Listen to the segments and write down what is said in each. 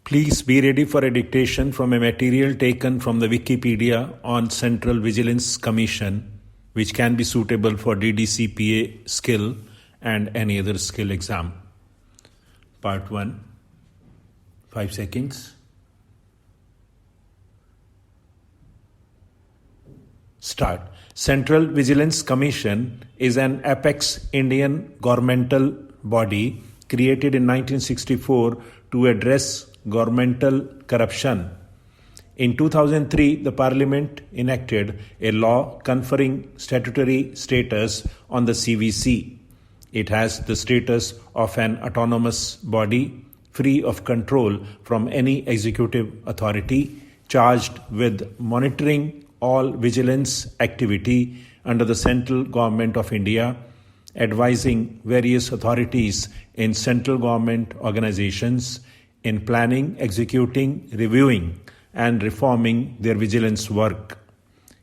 Please be ready for a dictation from a material taken from the Wikipedia on Central Vigilance Commission, which can be suitable for DDCPA skill and any other skill exam. Part 1. 5 seconds. Start. Central Vigilance Commission is an apex Indian governmental body created in 1964 to address governmental corruption. In 2003, the Parliament enacted a law conferring statutory status on the CVC. It has the status of an autonomous body, free of control from any executive authority, charged with monitoring all vigilance activity under the central government of India, advising various authorities in central government organizations in planning, executing, reviewing, and reforming their vigilance work.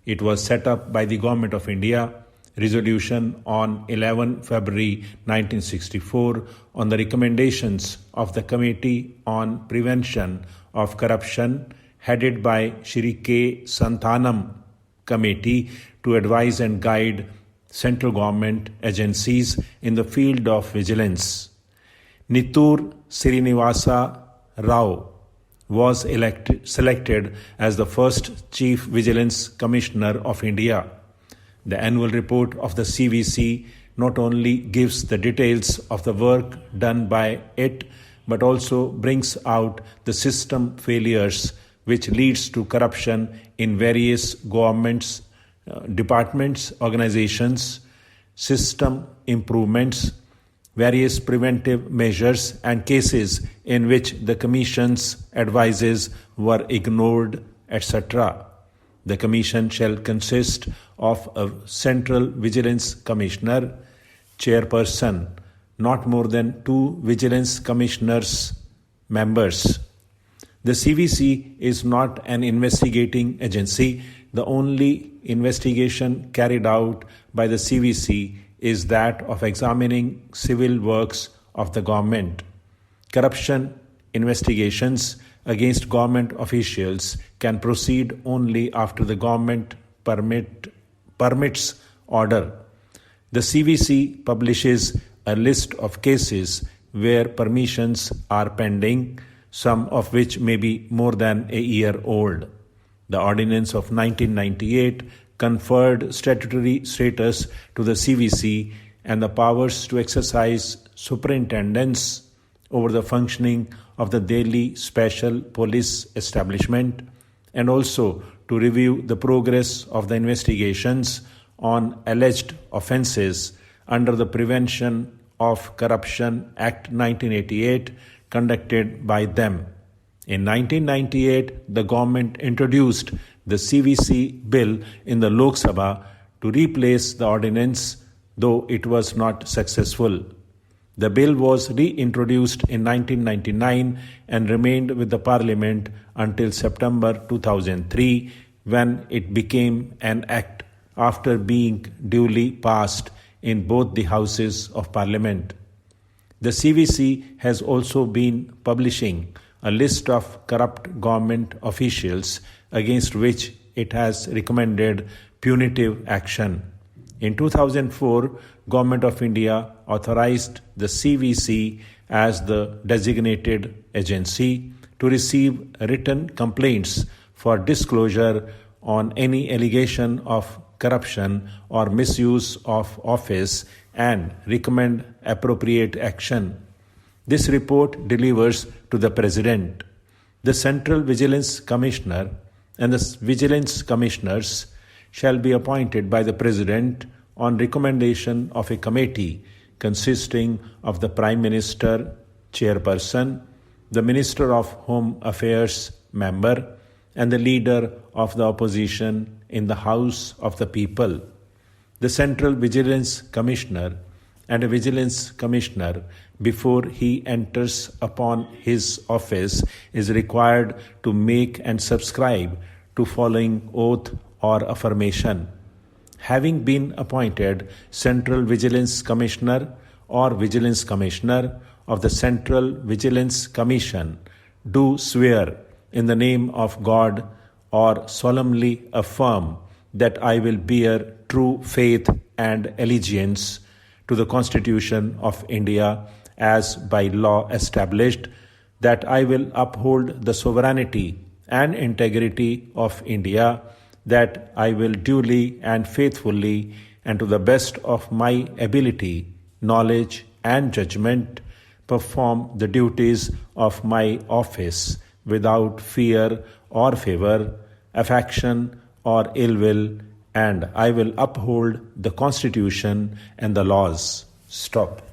It was set up by the Government of India, resolution on 11 February 1964 on the recommendations of the Committee on Prevention of Corruption, headed by Shri K. Santhanam Committee, to advise and guide central government agencies in the field of vigilance. Nittur Srinivasa Rao was selected as the first Chief Vigilance Commissioner of India. The annual report of the CVC not only gives the details of the work done by it, but also brings out the system failures which leads to corruption in various governments, departments, organizations, system improvements, various preventive measures, and cases in which the Commission's advices were ignored, etc. The Commission shall consist of a Central Vigilance Commissioner, Chairperson, not more than 2 Vigilance Commissioners, members. The CVC is not an investigating agency. The only investigation carried out by the CVC is that of examining civil works of the government. Corruption investigations against government officials can proceed only after the government permits order. The CVC publishes a list of cases where permissions are pending, some of which may be more than a year old. The Ordinance of 1998 conferred statutory status to the CVC and the powers to exercise superintendence over the functioning of the Delhi Special Police Establishment, and also to review the progress of the investigations on alleged offences under the Prevention of Corruption Act 1988 conducted by them. In 1998, the government introduced the CVC bill in the Lok Sabha to replace the ordinance, though it was not successful. The bill was reintroduced in 1999 and remained with the Parliament until September 2003, when it became an act after being duly passed in both the Houses of Parliament. The CVC has also been publishing a list of corrupt government officials against which it has recommended punitive action. In 2004, Government of India authorized the CVC as the designated agency to receive written complaints for disclosure on any allegation of corruption or misuse of office and recommend appropriate action. This report delivers to the President. The Central Vigilance Commissioner and the Vigilance Commissioners shall be appointed by the President on recommendation of a committee consisting of the Prime Minister, Chairperson, the Minister of Home Affairs, member, and the Leader of the Opposition in the House of the People. The Central Vigilance Commissioner and a Vigilance Commissioner, before he enters upon his office, is required to make and subscribe to following oath or affirmation. Having been appointed Central Vigilance Commissioner or Vigilance Commissioner of the Central Vigilance Commission, do swear in the name of God or solemnly affirm that I will bear true faith and allegiance to the Constitution of India as by law established, that I will uphold the sovereignty and integrity of India, that I will duly and faithfully and to the best of my ability, knowledge, and judgment perform the duties of my office without fear or favor, affection or ill will, and I will uphold the Constitution and the laws. Stop.